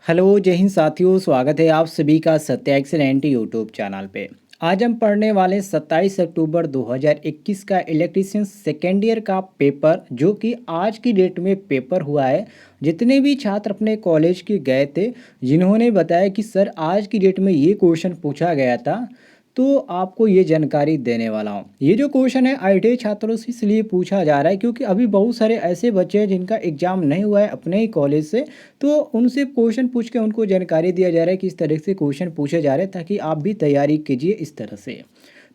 Hello जय हिंद साथियों, स्वागत है आप सभी का सत्या एक्सेलेंट यूट्यूब चैनल पे। आज हम पढ़ने वाले 27 अक्टूबर 2021 का इलेक्ट्रीशियन सेकेंड ईयर का पेपर, जो कि आज की डेट में पेपर हुआ है। जितने भी छात्र अपने कॉलेज के गए थे, जिन्होंने बताया कि सर आज की डेट में ये क्वेश्चन पूछा गया था, तो आपको ये जानकारी देने वाला हूँ। ये जो क्वेश्चन है आईटीआई छात्रों से इसलिए पूछा जा रहा है क्योंकि अभी बहुत सारे ऐसे बच्चे हैं जिनका एग्ज़ाम नहीं हुआ है अपने ही कॉलेज से, तो उनसे क्वेश्चन पूछ के उनको जानकारी दिया जा रहा है कि इस तरह से क्वेश्चन पूछे जा रहे हैं ताकि आप भी तैयारी कीजिए इस तरह से।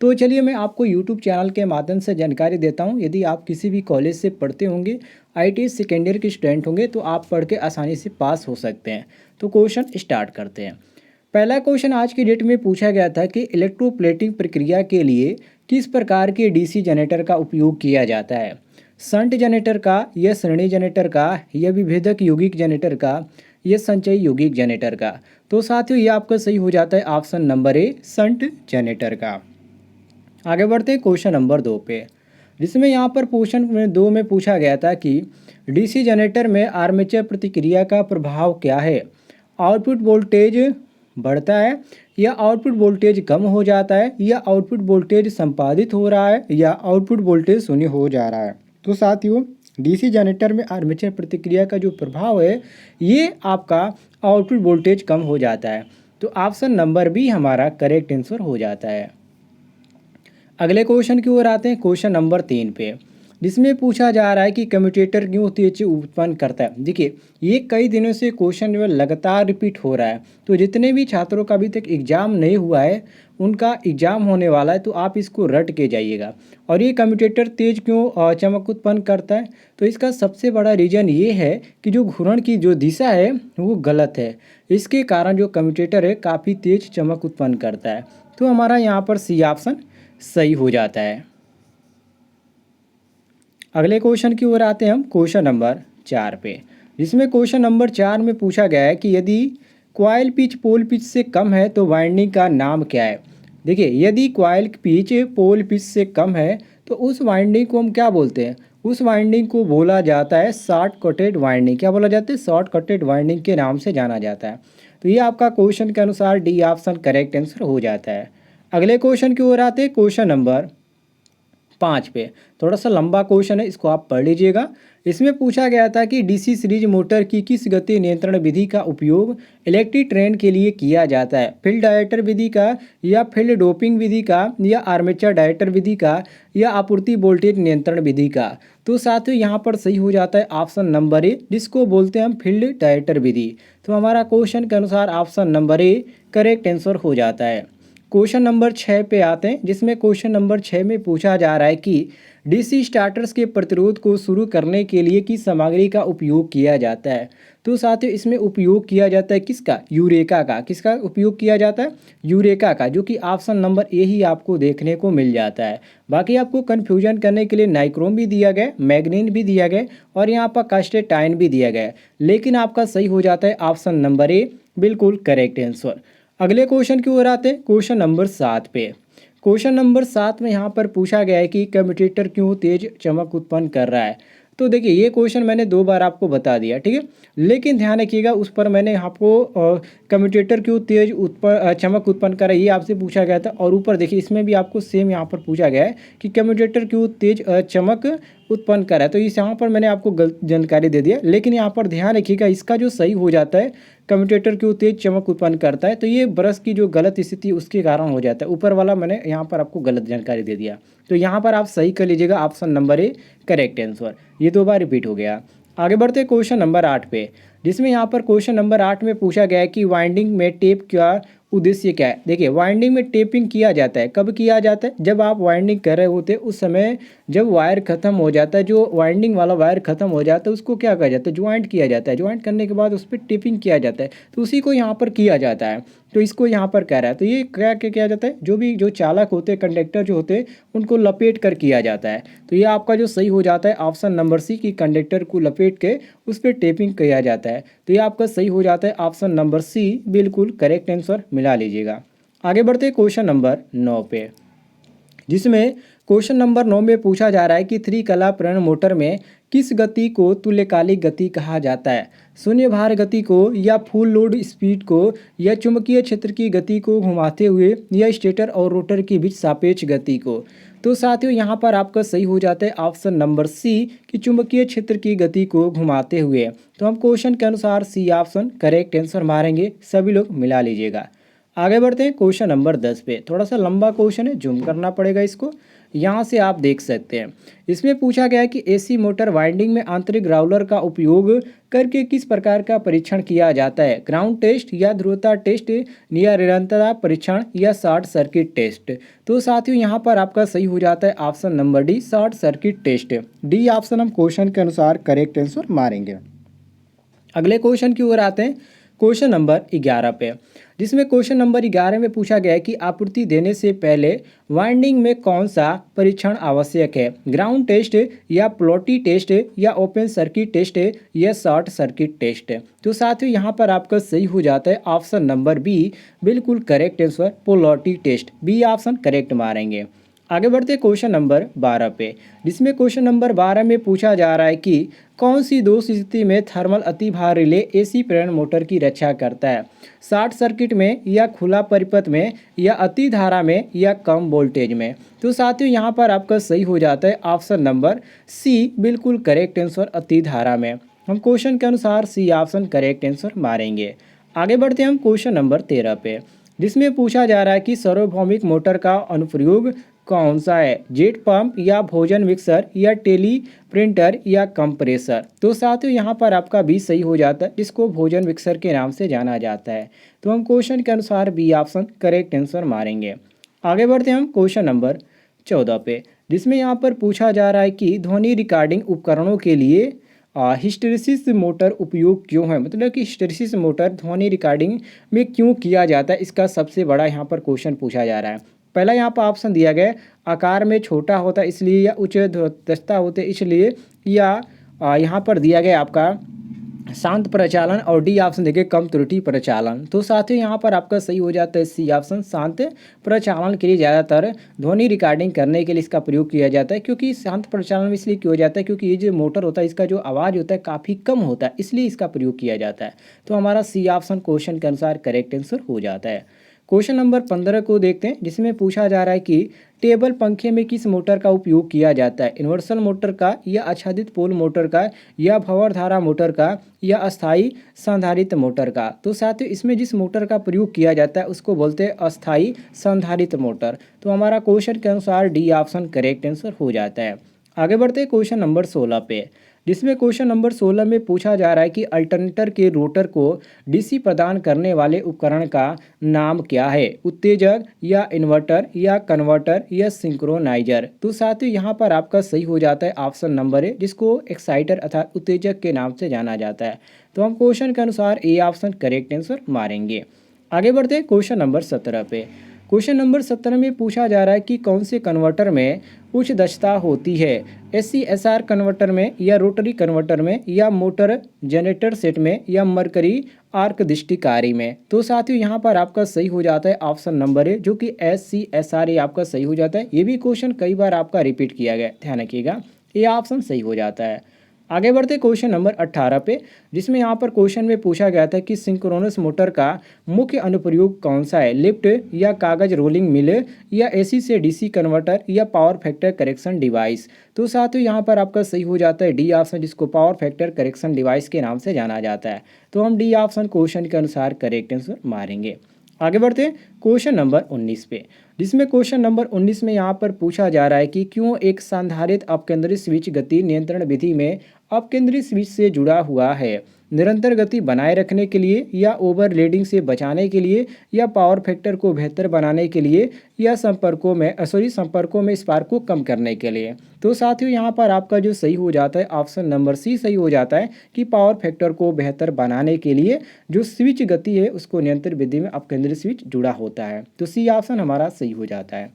तो चलिए मैं आपको यूट्यूब चैनल के माध्यम से जानकारी देता हूँ। यदि आप किसी भी कॉलेज से पढ़ते होंगे, आईटीआई सेकेंड ईयर के स्टूडेंट होंगे, तो आप पढ़ के आसानी से पास हो सकते हैं। तो क्वेश्चन स्टार्ट करते हैं। पहला क्वेश्चन आज की डेट में पूछा गया था कि इलेक्ट्रोप्लेटिंग प्रक्रिया के लिए किस प्रकार के डीसी जनरेटर का उपयोग किया जाता है। शंट जनरेटर का, या श्रेणी जनरेटर का, या विभेदक यौगिक जनरेटर का, या संचयी यौगिक जनरेटर का। तो साथियों ये आपका सही हो जाता है option number A, shunt generator का। आगे बढ़ते हैं क्वेश्चन नंबर 2 पे, जिसमें यहाँ पर क्वेश्चन 2 में पूछा गया था कि डीसी जनरेटर में आर्मेचर प्रतिक्रिया का प्रभाव क्या है। आउटपुट वोल्टेज बढ़ता है, या आउटपुट वोल्टेज कम हो जाता है, या आउटपुट वोल्टेज संपादित हो रहा है, या आउटपुट वोल्टेज शून्य हो जा रहा है। तो साथियों डीसी जनरेटर में आर्मेचर प्रतिक्रिया का जो प्रभाव है, ये आपका आउटपुट वोल्टेज कम हो जाता है। तो ऑप्शन नंबर बी हमारा करेक्ट आंसर हो जाता है। अगले क्वेश्चन की ओर आते हैं, क्वेश्चन नंबर 3 पे, जिसमें पूछा जा रहा है कि कम्यूटेटर क्यों तेज उत्पन्न करता है। देखिए ये कई दिनों से क्वेश्चन जो है लगातार रिपीट हो रहा है। तो जितने भी छात्रों का अभी तक एग्ज़ाम नहीं हुआ है, उनका एग्ज़ाम होने वाला है, तो आप इसको रट के जाइएगा। और ये कम्यूटेटर तेज क्यों चमक उत्पन्न करता है, तो इसका सबसे बड़ा रीज़न ये है कि जो घूर्णन की जो दिशा है वो गलत है। इसके कारण जो कम्यूटेटर है काफ़ी तेज चमक उत्पन्न करता है। तो हमारा यहाँ पर सी ऑप्शन सही हो जाता है। अगले क्वेश्चन की ओर आते हैं हम, क्वेश्चन नंबर 4 पे, जिसमें क्वेश्चन नंबर 4 में पूछा गया है कि यदि कॉइल पिच पोल पिच से कम है तो वाइंडिंग का नाम क्या है। देखिए यदि कॉइल पिच पोल पिच से कम है तो उस वाइंडिंग को हम क्या बोलते हैं, उस वाइंडिंग को बोला जाता है शॉर्ट कटेड वाइंडिंग। क्या बोला जाता है, शॉर्ट कटेड वाइंडिंग के नाम से जाना जाता है। तो ये आपका क्वेश्चन के अनुसार डी ऑप्शन करेक्ट आंसर हो जाता है। अगले क्वेश्चन की ओर आते हैं, क्वेश्चन नंबर 5 पे। थोड़ा सा लंबा क्वेश्चन है, इसको आप पढ़ लीजिएगा। इसमें पूछा गया था कि डीसी सीरीज मोटर की किस गति नियंत्रण विधि का उपयोग इलेक्ट्रिक ट्रेन के लिए किया जाता है। फील्ड डायरेक्टर विधि का, या फील्ड डोपिंग विधि का, या आर्मेचर डायरेक्टर विधि का, या आपूर्ति वोल्टेज नियंत्रण विधि का। तो साथियों यहाँ पर सही हो जाता है ऑप्शन नंबर ए, जिसको बोलते हैं हम फील्ड डायरेक्टर विधि। तो हमारा क्वेश्चन के अनुसार option number A correct answer हो जाता है। क्वेश्चन नंबर 6 पे आते हैं, जिसमें क्वेश्चन नंबर 6 में पूछा जा रहा है कि डीसी स्टार्टर्स के प्रतिरोध को शुरू करने के लिए किस सामग्री का उपयोग किया जाता है। तो साथियों इसमें उपयोग किया जाता है किसका, यूरेका का। किसका उपयोग किया जाता है, यूरेका का, जो कि ऑप्शन नंबर ए ही आपको देखने को मिल जाता है। बाकी आपको कन्फ्यूजन करने के लिए नाइक्रोम भी दिया गया, मैग्नीन भी दिया गया, और यहाँ पर कास्टेटाइन भी दिया गया, लेकिन आपका सही हो जाता है ऑप्शन नंबर ए, बिल्कुल करेक्ट आंसर। अगले क्वेश्चन की ओर आते हैं, क्वेश्चन नंबर 7 पे। क्वेश्चन नंबर 7 में यहाँ पर पूछा गया है कि कम्यूटेटर क्यों तेज चमक उत्पन्न कर रहा है। तो देखिए ये क्वेश्चन मैंने 2 बार आपको बता दिया, ठीक है, लेकिन ध्यान रखिएगा उस पर मैंने आपको कम्यूटेटर क्यों तेज चमक उत्पन्न कर रहा है ये आपसे पूछा गया था। और ऊपर देखिए इसमें भी आपको सेम यहाँ पर पूछा गया है कि कम्यूटेटर क्यों तेज चमक उत्पन्न कर रहा है। तो इस यहाँ पर मैंने आपको गलत जानकारी दे दिया, लेकिन यहाँ पर ध्यान रखिएगा इसका जो सही हो जाता है कम्यूटेटर क्यों तेज चमक उत्पन्न करता है, तो ये ब्रश की जो गलत स्थिति उसके कारण हो जाता है। ऊपर वाला मैंने यहाँ पर आपको गलत जानकारी दे दिया, तो यहाँ पर आप सही कर लीजिएगा option number A correct answer. ये 2 बार रिपीट हो गया। आगे बढ़ते क्वेश्चन नंबर 8 पे, जिसमें यहाँ पर क्वेश्चन नंबर 8 में पूछा गया है कि वाइंडिंग में टेप का उद्देश्य क्या है। देखिए वाइंडिंग में टेपिंग किया जाता है, कब किया जाता है, जब आप वाइंडिंग कर रहे होते उस समय जब वायर खत्म हो जाता है, जो वाइंडिंग वाला वायर खत्म हो जाता है उसको क्या कहा जाता है, ज्वाइंट किया जाता है। ज्वाइंट करने के बाद उस पर टेपिंग किया जाता है, तो उसी को यहाँ पर किया जाता है। तो इसको यहाँ पर कह रहा है, तो ये क्या क्या किया जाता है, जो चालक होते हैं, कंडक्टर जो होते हैं, उनको लपेट कर किया जाता है। तो ये आपका जो सही हो जाता है ऑप्शन नंबर सी कि कंडक्टर को लपेट के उस पर टेपिंग किया जाता है। तो ये आपका सही हो जाता है ऑप्शन नंबर सी, बिल्कुल करेक्ट आंसर मिला लीजिएगा। आगे बढ़ते क्वेश्चन नंबर 9 पे, जिसमें क्वेश्चन नंबर 9 में पूछा जा रहा है कि त्रिकला प्रेरण मोटर में किस गति को तुल्यकालिक गति कहा जाता है। शून्य भार गति को, या फुल लोड स्पीड को, या चुंबकीय क्षेत्र की गति को घुमाते हुए, या स्टेटर और रोटर के बीच सापेक्ष गति को। तो साथियों यहाँ पर आपका सही हो जाता है ऑप्शन नंबर सी कि चुंबकीय क्षेत्र की गति को घुमाते हुए। तो हम क्वेश्चन के अनुसार सी ऑप्शन करेक्ट आंसर मारेंगे। सभी लोग मिला लीजिएगा। आगे बढ़ते हैं क्वेश्चन नंबर 10 पे। थोड़ा सा लंबा क्वेश्चन है, जूम करना पड़ेगा इसको। यहाँ से आप देख सकते हैं, इसमें पूछा गया है कि एसी मोटर वाइंडिंग में आंतरिक ग्राउलर का उपयोग करके किस प्रकार का परीक्षण किया जाता है। ग्राउंड टेस्ट, या ध्रुवता टेस्ट, या निरंतरता परीक्षण, या शॉर्ट सर्किट टेस्ट। तो साथियों यहाँ पर आपका सही हो जाता है option number D, short circuit test. D option हम क्वेश्चन के अनुसार करेक्ट आंसर मारेंगे। अगले क्वेश्चन की ओर आते हैं, क्वेश्चन नंबर 11 पे, जिसमें क्वेश्चन नंबर 11 में पूछा गया है कि आपूर्ति देने से पहले वाइंडिंग में कौन सा परीक्षण आवश्यक है। ग्राउंड टेस्ट, या प्लॉटी टेस्ट, या ओपन सर्किट टेस्ट, या शॉर्ट सर्किट टेस्ट। तो साथियों यहाँ पर आपका सही हो जाता है ऑप्शन नंबर बी, बिल्कुल correct answer polarity test. B option correct मारेंगे। आगे बढ़ते क्वेश्चन नंबर 12 पे, जिसमें क्वेश्चन नंबर 12 में पूछा जा रहा है कि कौन सी दो स्थिति में थर्मल अतिभार रिले एसी प्रेरण मोटर की रक्षा करता है। शॉर्ट सर्किट में, या खुला परिपथ में, या अति धारा में, या कम वोल्टेज में। तो साथियों यहाँ पर आपका सही हो जाता है ऑप्शन नंबर सी, बिल्कुल करेक्ट आंसर अति धारा में। हम क्वेश्चन के अनुसार सी ऑप्शन करेक्ट आंसर मारेंगे। आगे बढ़ते हैं हम क्वेश्चन नंबर 13 पे, जिसमें पूछा जा रहा है कि सार्वभौमिक मोटर का अनुप्रयोग कौन सा है। जेट पंप, या भोजन मिक्सर, या टेली प्रिंटर, या कंप्रेसर। तो साथियों यहाँ पर आपका बी सही हो जाता है, जिसको भोजन मिक्सर के नाम से जाना जाता है। तो हम क्वेश्चन के अनुसार बी ऑप्शन करेक्ट आंसर मारेंगे। आगे बढ़ते हैं हम क्वेश्चन नंबर 14 पे, जिसमें यहाँ पर पूछा जा रहा है कि ध्वनि रिकॉर्डिंग उपकरणों के लिए हिस्टैरिसीस मोटर उपयोग क्यों है। मतलब कि हिस्टैरिसीस मोटर ध्वनि रिकॉर्डिंग में क्यों किया जाता है, इसका सबसे बड़ा यहाँ पर क्वेश्चन पूछा जा रहा है। पहला यहाँ पर ऑप्शन दिया गया है आकार में छोटा होता है इसलिए, या उच्च दस्ता होते इसलिए, या यहाँ पर दिया गया आपका शांत प्रचालन, और डी ऑप्शन देखिए कम त्रुटि प्रचालन। तो साथियों यहाँ पर आपका सही हो जाता है सी ऑप्शन, शांत प्रचालन के लिए ज़्यादातर ध्वनि रिकॉर्डिंग करने के लिए इसका प्रयोग किया जाता है। क्योंकि शांत प्रचालन में इसलिए किया जाता है क्योंकि ये जो मोटर होता है इसका जो आवाज़ होता है काफ़ी कम होता है, इसलिए इसका प्रयोग किया जाता है। तो हमारा सी ऑप्शन क्वेश्चन के अनुसार करेक्ट आंसर हो जाता है। क्वेश्चन नंबर 15 को देखते हैं, जिसमें पूछा जा रहा है कि टेबल पंखे में किस मोटर का उपयोग किया जाता है। यूनिवर्सल मोटर का, या आच्छादित पोल मोटर का, या भंवर धारा मोटर का, या अस्थाई संधारित्र मोटर का। तो साथियों इसमें जिस मोटर का प्रयोग किया जाता है उसको बोलते हैं अस्थाई संधारित्र मोटर। तो हमारा क्वेश्चन के अनुसार डी ऑप्शन करेक्ट आंसर हो जाता है। आगे बढ़ते हैं क्वेश्चन नंबर 16 पे, जिसमें क्वेश्चन नंबर 16 में पूछा जा रहा है कि अल्टरनेटर के रोटर को डीसी प्रदान करने वाले उपकरण का नाम क्या है। उत्तेजक, या इन्वर्टर, या कन्वर्टर, या सिंक्रोनाइजर। तो साथियों यहाँ पर आपका सही हो जाता है ऑप्शन नंबर ए, जिसको एक्साइटर अर्थात उत्तेजक के नाम से जाना जाता है। तो हम क्वेश्चन के अनुसार ए ऑप्शन करेक्ट आंसर मारेंगे। आगे बढ़ते हैं क्वेश्चन नंबर 17 पे। क्वेश्चन नंबर 17 में पूछा जा रहा है कि कौन से कन्वर्टर में उच्च दक्षता होती है। एससीएसआर कन्वर्टर में, या रोटरी कन्वर्टर में, या मोटर जनरेटर सेट में, या मरकरी आर्क दृष्टिकारी में। तो साथियों यहाँ पर आपका सही हो जाता है ऑप्शन नंबर ए, जो कि एससीएसआर ये आपका सही हो जाता है। ये भी क्वेश्चन कई बार आपका रिपीट किया गया, ध्यान रखिएगा, ये ऑप्शन सही हो जाता है। आगे बढ़ते क्वेश्चन नंबर 18 पे, जिसमें यहाँ पर क्वेश्चन में पूछा गया था कि सिंक्रोनस मोटर का मुख्य अनुप्रयोग कौन सा है। लिफ्ट, या कागज रोलिंग मिल, या एसी से डीसी कन्वर्टर, या पावर फैक्टर करेक्शन डिवाइस। तो साथियों यहाँ पर आपका सही हो जाता है डी ऑप्शन, जिसको पावर फैक्टर करेक्शन डिवाइस के नाम से जाना जाता है। तो हम डी ऑप्शन क्वेश्चन के अनुसार करेक्ट आंसर मारेंगे। आगे बढ़ते हैं क्वेश्चन नंबर 19 पे, जिसमें क्वेश्चन नंबर 19 में यहाँ पर पूछा जा रहा है कि क्यों एक संधारित अपकेंद्रित स्विच गति नियंत्रण विधि में अपकेंद्रित स्विच से जुड़ा हुआ है। निरंतर गति बनाए रखने के लिए, या ओवरलोडिंग से बचाने के लिए, या पावर फैक्टर को बेहतर बनाने के लिए, या संपर्कों में स्पार्क को कम करने के लिए। तो साथियों यहाँ पर आपका जो सही हो जाता है ऑप्शन नंबर सी सही हो जाता है कि पावर फैक्टर को बेहतर बनाने के लिए जो स्विच गति है उसको नियंत्रण विधि में अपकेंद्रित स्विच जुड़ा होता है। तो सी ऑप्शन हमारा सही हो जाता है।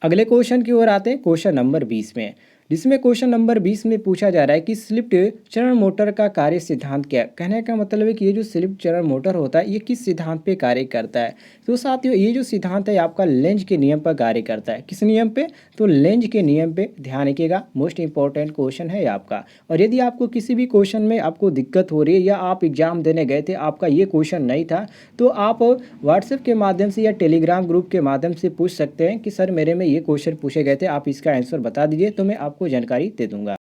अगले क्वेश्चन की ओर आते हैं क्वेश्चन नंबर 20 में, जिसमें क्वेश्चन नंबर 20 में पूछा जा रहा है कि स्लिप चरण मोटर का कार्य सिद्धांत क्या है। कहने का मतलब है कि ये जो स्लिप चरण मोटर होता है ये किस सिद्धांत पे कार्य करता है। तो साथियों ये जो सिद्धांत है आपका लेंज के नियम पर कार्य करता है। किस नियम पे? तो लेंज के नियम पे ध्यान रखिएगा, मोस्ट इंपॉर्टेंट क्वेश्चन है आपका। और यदि आपको किसी भी क्वेश्चन में आपको दिक्कत हो रही है या आप एग्जाम देने गए थे आपका ये क्वेश्चन नहीं था, तो आप व्हाट्सएप के माध्यम से या टेलीग्राम ग्रुप के माध्यम से पूछ सकते हैं कि सर मेरे में ये क्वेश्चन पूछे गए थे, आप इसका आंसर बता दीजिए, तो मैं आपको जानकारी दे दूंगा।